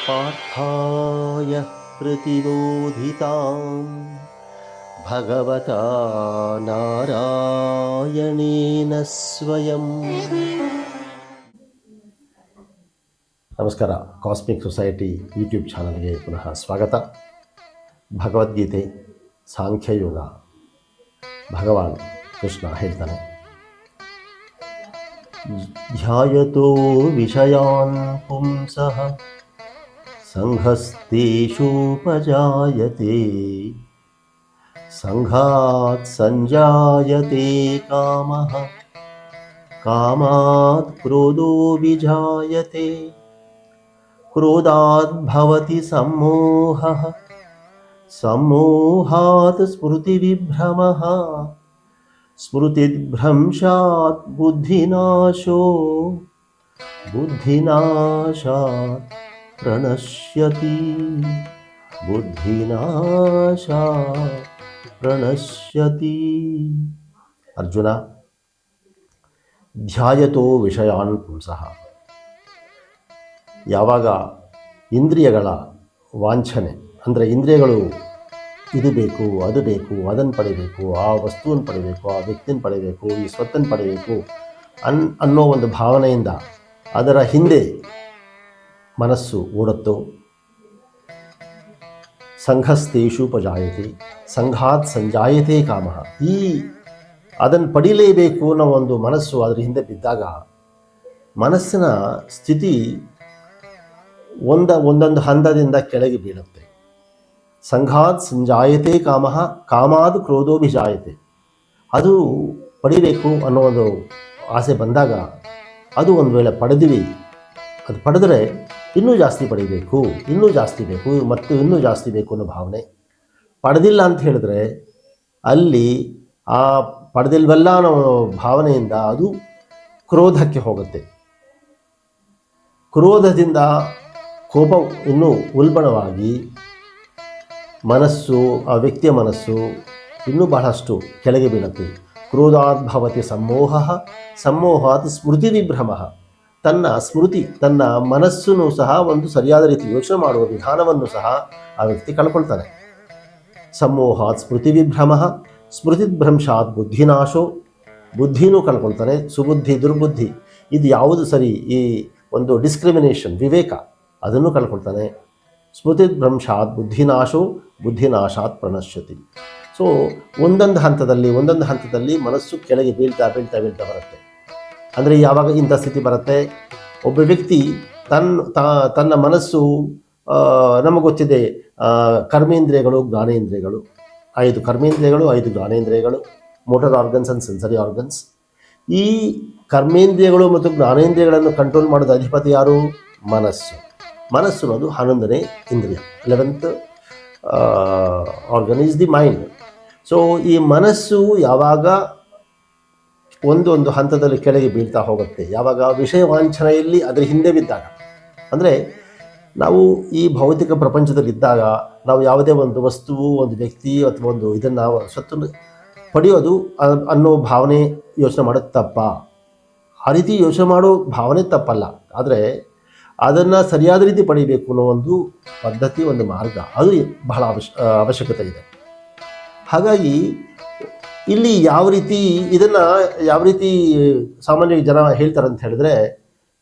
पार्थाय प्रतिबोधितां भगवता नारायणेन स्वयं. ನಮಸ್ಕಾರ. ಕಾಸ್ಮಿಕ್ ಸೊಸೈಟಿ ಯೂಟ್ಯೂಬ್ ಚಾನಲ್ಗೆ ಪುನಃ ಸ್ವಾಗತ. ಭಗವದ್ಗೀತೆ ಸಾಂಖ್ಯಯೋಗ ಭಗವಾನ್ ಕೃಷ್ಣ ಹೇಳ್ತಾನೆ, ಧ್ಯಾಯತೋ ವಿಷಯಾನ್ ಪುಂಸಃ ಸಂಘಸ್ತೇಷೂಪಜಾಯತೆ ಸಂಘಾತ್ ಸಂಜಾಯತೆ ಕಾಮಃ ಕಾಮಾತ್ ಕ್ರೋಧೋ ವಿಜಾಯತೆ ಕ್ರೋಧಾತ್ ಭವತಿ ಸಮ್ಮೋಹಃ ಸಮ್ಮೋಹಾತ್ ಸ್ಮೃತಿವಿಭ್ರಮಃ ಸ್ಮೃತಿಭ್ರಂಶಾತ್ ಬುದ್ಧಿನಾಶೋ ಬುದ್ಧಿನಾಶಾತ್ ಪ್ರಣಶ್ಯತಿ ಬುದ್ಧಿನಾಶಾತ್ ಪ್ರಣಶ್ಯತಿ. ಅರ್ಜುನ, ಧ್ಯಾಯತೋ ವಿಷಯಾನ್ ಪುಂಸಃ, ಯಾವಾಗ ಇಂದ್ರಿಯಗಳ ವಾಂಛನೆ ಅಂದರೆ ಇಂದ್ರಿಯಗಳು ಇದು ಬೇಕು ಅದು ಬೇಕು ಅದನ್ನು ಪಡಿಬೇಕು, ಆ ವಸ್ತುವನ್ನು ಪಡಿಬೇಕು, ಆ ವ್ಯಕ್ತಿನ ಪಡಿಬೇಕು, ಈ ಸ್ವತ್ತನ್ನು ಪಡಿಬೇಕು ಅನ್ನೋ ಒಂದು ಭಾವನೆಯಿಂದ ಅದರ ಹಿಂದೆ ಮನಸ್ಸು ಓಡುತ್ತೋ, ಸಂಘಸ್ತೇಷೂಪಜಾಯತೆ ಸಂಘಾತ್ ಸಂಜಾಯತೆ ಕಾಮಃ, ಈ ಅದನ್ನು ಪಡಿಲೇಬೇಕು ಅನ್ನೋ ಒಂದು ಮನಸ್ಸು ಅದರ ಹಿಂದೆ ಬಿದ್ದಾಗ ಮನಸ್ಸಿನ ಸ್ಥಿತಿ ಒಂದೊಂದು ಹಂತದಿಂದ ಕೆಳಗೆ ಬೀಳುತ್ತೆ. ಸಂಘಾತ್ ಸಂಜಾಯತೆ ಕಾಮಃ ಕಾಮಾದ್ ಕ್ರೋಧೋಭಿಜಾಯತೆ, ಅದು ಪಡಿಬೇಕು ಅನ್ನೋ ಒಂದು ಆಸೆ ಬಂದಾಗ ಅದು ಒಂದು ವೇಳೆ ಪಡೆದಿವಿ, ಅದು ಪಡೆದರೆ ಇನ್ನೂ ಜಾಸ್ತಿ ಪಡಿಬೇಕು, ಇನ್ನೂ ಜಾಸ್ತಿ ಬೇಕು ಮತ್ತು ಇನ್ನೂ ಜಾಸ್ತಿ ಬೇಕು ಅನ್ನೋ ಭಾವನೆ. ಪಡೆದಿಲ್ಲ ಅಂತ ಹೇಳಿದ್ರೆ ಅಲ್ಲಿ ಆ ಪಡೆದಿಲ್ವಲ್ಲ ಅನ್ನೋ ಭಾವನೆಯಿಂದ ಅದು ಕ್ರೋಧಕ್ಕೆ ಹೋಗುತ್ತೆ. ಕ್ರೋಧದಿಂದ ಕೋಪ ಇನ್ನೂ ಉಲ್ಬಣವಾಗಿ ಮನಸ್ಸು, ಆ ವ್ಯಕ್ತಿಯ ಮನಸ್ಸು ಇನ್ನೂ ಬಹಳಷ್ಟು ಕೆಳಗೆ ಬೀಳುತ್ತೆ. ಕ್ರೋಧಾತ್ ಭವತಿ ಸಮ್ಮೋಹಃ ಸಮ್ಮೋಹಾತ್ ಸ್ಮೃತಿ ವಿಭ್ರಮಃ, ತನ್ನ ಸ್ಮೃತಿ ತನ್ನ ಮನಸ್ಸನ್ನು ಸಹ ಒಂದು ಸರಿಯಾದ ರೀತಿ ಯೋಚನೆ ಮಾಡುವ ವಿಧಾನವನ್ನು ಸಹ ಆ ವ್ಯಕ್ತಿ ಕಳ್ಕೊಳ್ತಾನೆ. ಸಮ್ಮೋಹಾತ್ ಸ್ಮೃತಿ ವಿಭ್ರಮಃ ಸ್ಮೃತಿಭ್ರಂಶಾತ್ ಬುದ್ಧಿನಾಶೋ, ಬುದ್ಧಿನೂ ಕಳ್ಕೊಳ್ತಾನೆ. ಸುಬುದ್ಧಿ ದುರ್ಬುದ್ಧಿ ಇದು ಯಾವುದು ಸರಿ, ಈ ಒಂದು ಡಿಸ್ಕ್ರಿಮಿನೇಷನ್ ವಿವೇಕ ಅದನ್ನು ಕಳ್ಕೊಳ್ತಾನೆ. ಸ್ಮೃತಿಭ್ರಂಶಾತ್ ಬುದ್ಧಿನಾಶೋ ಬುದ್ಧಿನಾಶಾತ್ ಪ್ರಣಶ್ಯತಿ. ಸೊ ಒಂದೊಂದು ಹಂತದಲ್ಲಿ ಮನಸ್ಸು ಕೆಳಗೆ ಬೀಳ್ತಾ ಬರುತ್ತೆ. ಅಂದರೆ ಯಾವಾಗ ಇಂಥ ಸ್ಥಿತಿ ಬರುತ್ತೆ, ಒಬ್ಬ ವ್ಯಕ್ತಿ ತನ್ನ ಮನಸ್ಸು ನಮಗೆ ಗೊತ್ತಿದೆ, ಕರ್ಮೇಂದ್ರಿಯಗಳು ಜ್ಞಾನೇಂದ್ರಿಯಗಳು, 5 ಕರ್ಮೇಂದ್ರಿಯಗಳು 5 ಜ್ಞಾನೇಂದ್ರಿಯಗಳು, motor organs and sensory organs. ಈ ಕರ್ಮೇಂದ್ರಿಯಗಳು ಮತ್ತು ಜ್ಞಾನೇಂದ್ರಿಯಗಳನ್ನು ಕಂಟ್ರೋಲ್ ಮಾಡೋದು ಅಧಿಪತಿ ಯಾರು? ಮನಸ್ಸು. ಮನಸ್ಸು ಅನ್ನೋದು 11ನೇ ಇಂದ್ರಿಯ, 11th organ is the mind. So ಈ ಮನಸ್ಸು ಯಾವಾಗ ಒಂದು ಹಂತದಲ್ಲಿ ಕೆಳಗೆ ಬೀಳ್ತಾ ಹೋಗುತ್ತೆ, ಯಾವಾಗ ವಿಷಯ ವಾಂಛನೆಯಲ್ಲಿ ಅದರ ಹಿಂದೆ ಬಿದ್ದಾಗ, ಅಂದರೆ ನಾವು ಈ ಭೌತಿಕ ಪ್ರಪಂಚದಲ್ಲಿದ್ದಾಗ ನಾವು ಯಾವುದೇ ಒಂದು ವಸ್ತುವು, ಒಂದು ವ್ಯಕ್ತಿ ಅಥವಾ ಒಂದು ಇದನ್ನು ನಾವು ಸ್ವತ್ತು ಪಡೆಯೋದು ಅನ್ನೋ ಭಾವನೆ ಯೋಚನೆ ಮಾಡೋದು ತಪ್ಪ. ಆ ರೀತಿ ಯೋಚನೆ ಮಾಡೋ ಭಾವನೆ ತಪ್ಪಲ್ಲ, ಆದರೆ ಅದನ್ನು ಸರಿಯಾದ ರೀತಿ ಪಡಿಬೇಕು ಅನ್ನೋ ಒಂದು ಪದ್ಧತಿ, ಒಂದು ಮಾರ್ಗ ಅದು ಬಹಳ ಅವಶ್ಯಕತೆ ಇದೆ. ಹಾಗಾಗಿ ಇಲ್ಲಿ ಯಾವ ರೀತಿ ಸಾಮಾನ್ಯವಾಗಿ ಜನ ಹೇಳ್ತಾರೆ ಅಂತ ಹೇಳಿದ್ರೆ,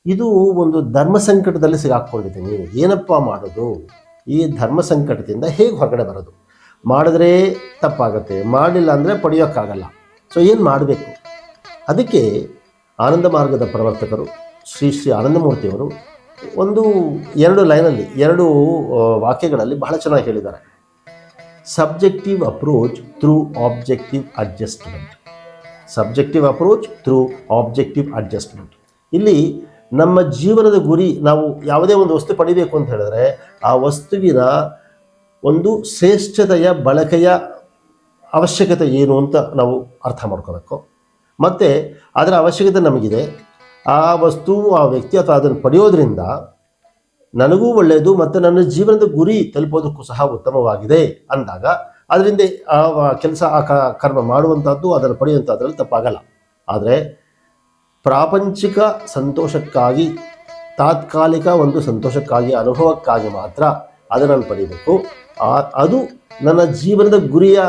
ಇದು ಒಂದು ಧರ್ಮ ಸಂಕಟದಲ್ಲಿ ಸಿಗಾಕ್ಕೊಂಡಿದ್ದೀನಿ, ಏನಪ್ಪ ಮಾಡೋದು, ಈ ಧರ್ಮ ಸಂಕಟದಿಂದ ಹೇಗೆ ಹೊರಗಡೆ ಬರೋದು, ಮಾಡಿದ್ರೆ ತಪ್ಪಾಗತ್ತೆ, ಮಾಡಲಿಲ್ಲ ಅಂದರೆ ಪಡೆಯೋಕ್ಕಾಗಲ್ಲ, ಸೊ ಏನು ಮಾಡಬೇಕು? ಅದಕ್ಕೆ ಆನಂದ ಮಾರ್ಗದ ಪ್ರವರ್ತಕರು ಶ್ರೀ ಆನಂದಮೂರ್ತಿಯವರು 2 ವಾಕ್ಯಗಳಲ್ಲಿ ಬಹಳ ಚೆನ್ನಾಗಿ ಹೇಳಿದ್ದಾರೆ. Subjective approach through objective adjustment. Subjective approach through objective adjustment. ಇಲ್ಲಿ ನಮ್ಮ ಜೀವನದ ಗುರಿ, ನಾವು ಯಾವುದೇ ಒಂದು ವಸ್ತು ಪಡಿಬೇಕು ಅಂತ ಹೇಳಿದ್ರೆ ಆ ವಸ್ತುವಿನ ಒಂದು ಶ್ರೇಷ್ಠತೆಯ ಬಳಕೆಯ ಅವಶ್ಯಕತೆ ಏನು ಅಂತ ನಾವು ಅರ್ಥ ಮಾಡ್ಕೋಬೇಕು. ಮತ್ತು ಅದರ ಅವಶ್ಯಕತೆ ನಮಗಿದೆ, ಆ ವಸ್ತು, ಆ ವ್ಯಕ್ತಿ ಅಥವಾ ಅದನ್ನು ಪಡೆಯೋದ್ರಿಂದ ನನಗೂ ಒಳ್ಳೆಯದು ಮತ್ತು ನನ್ನ ಜೀವನದ ಗುರಿ ತಲುಪೋದಕ್ಕೂ ಸಹ ಉತ್ತಮವಾಗಿದೆ ಅಂದಾಗ ಅದರಿಂದ ಆ ಕೆಲಸ, ಆ ಕರ್ಮ ಮಾಡುವಂಥದ್ದು, ಅದನ್ನು ಪಡೆಯುವಂಥದ್ರಲ್ಲಿ ತಪ್ಪಾಗಲ್ಲ. ಆದರೆ ಪ್ರಾಪಂಚಿಕ ಸಂತೋಷಕ್ಕಾಗಿ ತಾತ್ಕಾಲಿಕ ಒಂದು ಸಂತೋಷಕ್ಕಾಗಿ, ಅನುಭವಕ್ಕಾಗಿ ಮಾತ್ರ ಅದನ್ನು ಪಡಿಬೇಕು. ಅದು ನನ್ನ ಜೀವನದ ಗುರಿಯ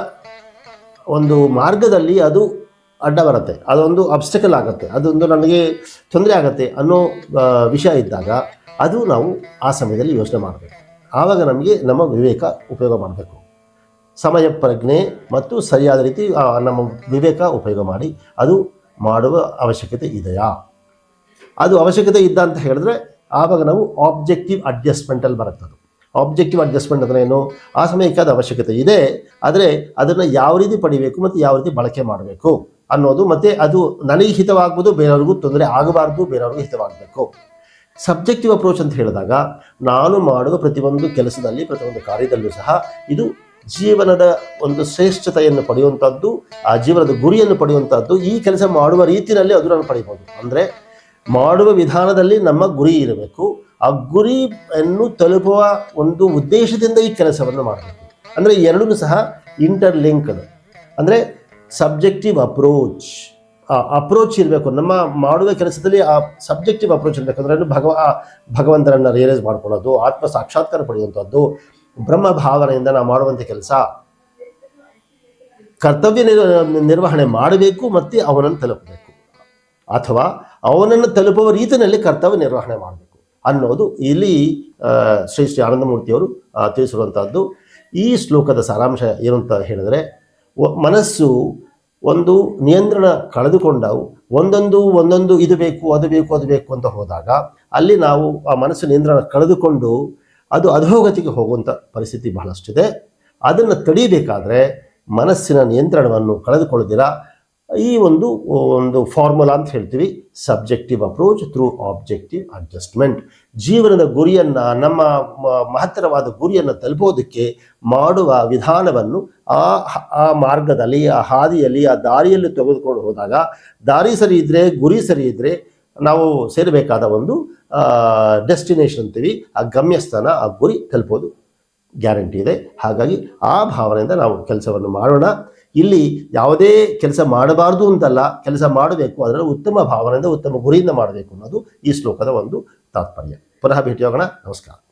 ಒಂದು ಮಾರ್ಗದಲ್ಲಿ ಅದು ಅಡ್ಡ ಬರುತ್ತೆ, ಅದೊಂದು ಅಬ್ಸ್ಟಕಲ್ ಆಗುತ್ತೆ, ಅದೊಂದು ನನಗೆ ತೊಂದರೆ ಆಗುತ್ತೆ ಅನ್ನೋ ವಿಷಯ ಇದ್ದಾಗ ಅದು ನಾವು ಆ ಸಮಯದಲ್ಲಿ ಯೋಚನೆ ಮಾಡಬೇಕು. ಆವಾಗ ನಮಗೆ ನಮ್ಮ ವಿವೇಕ ಉಪಯೋಗ ಮಾಡಬೇಕು. ಸಮಯ ಪ್ರಜ್ಞೆ ಮತ್ತು ಸರಿಯಾದ ರೀತಿ ನಮ್ಮ ವಿವೇಕ ಉಪಯೋಗ ಮಾಡಿ ಅದು ಮಾಡುವ ಅವಶ್ಯಕತೆ ಇದೆಯಾ, ಅದು ಅವಶ್ಯಕತೆ ಇದ್ದ ಅಂತ ಹೇಳಿದ್ರೆ ಆವಾಗ ನಾವು ಆಬ್ಜೆಕ್ಟಿವ್ ಅಡ್ಜಸ್ಟ್ಮೆಂಟಲ್ಲಿ ಬರುತ್ತದೆ. ಆಬ್ಜೆಕ್ಟಿವ್ ಅಡ್ಜಸ್ಟ್ಮೆಂಟ್ ಅಂದರೆ ಏನು, ಆ ಸಮಯಕ್ಕೆ ಅದು ಅವಶ್ಯಕತೆ ಇದೆ, ಆದರೆ ಅದನ್ನು ಯಾವ ರೀತಿ ಪಡಿಬೇಕು ಮತ್ತು ಯಾವ ರೀತಿ ಬಳಕೆ ಮಾಡಬೇಕು ಅನ್ನೋದು, ಮತ್ತು ಅದು ನನಗೆ ಹಿತವಾಗ್ಬೋದು, ಬೇರೆಯವ್ರಿಗೂ ತೊಂದರೆ ಆಗಬಾರ್ದು, ಬೇರೆಯವ್ರಿಗೂ ಹಿತವಾಗಬೇಕು. ಸಬ್ಜೆಕ್ಟಿವ್ ಅಪ್ರೋಚ್ ಅಂತ ಹೇಳಿದಾಗ ನಾನು ಮಾಡುವ ಪ್ರತಿಯೊಂದು ಕೆಲಸದಲ್ಲಿ, ಪ್ರತಿಯೊಂದು ಕಾರ್ಯದಲ್ಲೂ ಸಹ ಇದು ಜೀವನದ ಒಂದು ಶ್ರೇಷ್ಠತೆಯನ್ನು ಪಡೆಯುವಂಥದ್ದು, ಆ ಜೀವನದ ಗುರಿಯನ್ನು ಪಡೆಯುವಂಥದ್ದು. ಈ ಕೆಲಸ ಮಾಡುವ ರೀತಿಯಲ್ಲಿ ಅದು ನಾನು ಪಡಿಬೋದು. ಅಂದರೆ ಮಾಡುವ ವಿಧಾನದಲ್ಲಿ ನಮ್ಮ ಗುರಿ ಇರಬೇಕು. ಆ ಗುರಿಯನ್ನು ತಲುಪುವ ಒಂದು ಉದ್ದೇಶದಿಂದ ಈ ಕೆಲಸವನ್ನು ಮಾಡಬೇಕು. ಅಂದರೆ ಎರಡೂ ಸಹ ಇಂಟರ್ಲಿಂಕ್ಡ್. ಅಂದರೆ ಸಬ್ಜೆಕ್ಟಿವ್ ಅಪ್ರೋಚ್ ಇರಬೇಕು. ನಮ್ಮ ಮಾಡುವ ಕೆಲಸದಲ್ಲಿ ಆ ಸಬ್ಜೆಕ್ಟಿವ್ ಅಪ್ರೋಚ್ ಇರಬೇಕು. ಅಂದರೆ ಭಗವಂತನನ್ನು ರಿಯಲೈಸ್ ಮಾಡ್ಕೊಳ್ಳೋದು, ಆತ್ಮ ಸಾಕ್ಷಾತ್ಕಾರ ಪಡೆಯುವಂಥದ್ದು, ಬ್ರಹ್ಮ ಭಾವನೆಯಿಂದ ನಾವು ಮಾಡುವಂಥ ಕೆಲಸ, ಕರ್ತವ್ಯ ನಿರ್ವಹಣೆ ಮಾಡಬೇಕು ಮತ್ತು ಅವನನ್ನು ತಲುಪಬೇಕು, ಅಥವಾ ಅವನನ್ನು ತಲುಪುವ ರೀತಿಯಲ್ಲಿ ಕರ್ತವ್ಯ ನಿರ್ವಹಣೆ ಮಾಡಬೇಕು ಅನ್ನೋದು ಇಲ್ಲಿ ಶ್ರೀ ಶ್ರೀ ಆನಂದಮೂರ್ತಿಯವರು ತಿಳಿಸಿರುವಂಥದ್ದು. ಈ ಶ್ಲೋಕದ ಸಾರಾಂಶ ಏನು ಅಂತ ಹೇಳಿದರೆ, ಮನಸ್ಸು ಒಂದು ನಿಯಂತ್ರಣ ಕಳೆದುಕೊಂಡವು ಒಂದೊಂದು ಇದು ಬೇಕು ಅದು ಬೇಕು ಅಂತ ಹೋದಾಗ ಅಲ್ಲಿ ನಾವು ಆ ಮನಸ್ಸು ನಿಯಂತ್ರಣ ಕಳೆದುಕೊಂಡು ಅದು ಅಧೋಗತಿಗೆ ಹೋಗುವಂಥ ಪರಿಸ್ಥಿತಿ ಬಹಳಷ್ಟಿದೆ. ಅದನ್ನು ತಡಿಬೇಕಾದ್ರೆ ಮನಸ್ಸಿನ ನಿಯಂತ್ರಣವನ್ನು ಕಳೆದುಕೊಳ್ಳದಿರ ಈ ಒಂದು ಫಾರ್ಮುಲಾ ಅಂತ ಹೇಳ್ತೀವಿ, subjective approach through objective adjustment. ಜೀವನದ ಗುರಿಯನ್ನು, ನಮ್ಮ ಮಹತ್ತರವಾದ ಗುರಿಯನ್ನು ತಲುಪೋದಕ್ಕೆ ಮಾಡುವ ವಿಧಾನವನ್ನು ಆ ಮಾರ್ಗದಲ್ಲಿ, ಆ ಹಾದಿಯಲ್ಲಿ, ಆ ದಾರಿಯಲ್ಲಿ ತೆಗೆದುಕೊಂಡು ಹೋದಾಗ, ದಾರಿ ಸರಿ ಇದ್ದರೆ, ಗುರಿ ಸರಿ ಇದ್ದರೆ ನಾವು ಸೇರಬೇಕಾದ ಒಂದು ಡೆಸ್ಟಿನೇಷನ್ ಅಂತೀವಿ, ಆ ಗಮ್ಯಸ್ಥಾನ, ಆ ಗುರಿ ತಲುಪೋದು ಗ್ಯಾರಂಟಿ ಇದೆ. ಹಾಗಾಗಿ ಆ ಭಾವನೆಯಿಂದ ನಾವು ಕೆಲಸವನ್ನು ಮಾಡೋಣ. ಇಲ್ಲಿ ಯಾವುದೇ ಕೆಲಸ ಮಾಡಬಾರ್ದು ಅಂತಲ್ಲ, ಕೆಲಸ ಮಾಡಬೇಕು, ಅದರ ಉತ್ತಮ ಭಾವನೆಯಿಂದ, ಉತ್ತಮ ಗುರಿಯಿಂದ ಮಾಡಬೇಕು ಅನ್ನೋದು ಈ ಶ್ಲೋಕದ ಒಂದು ತಾತ್ಪರ್ಯ. ಪುನಃ ಭೇಟಿಯಾಗೋಣ. ನಮಸ್ಕಾರ.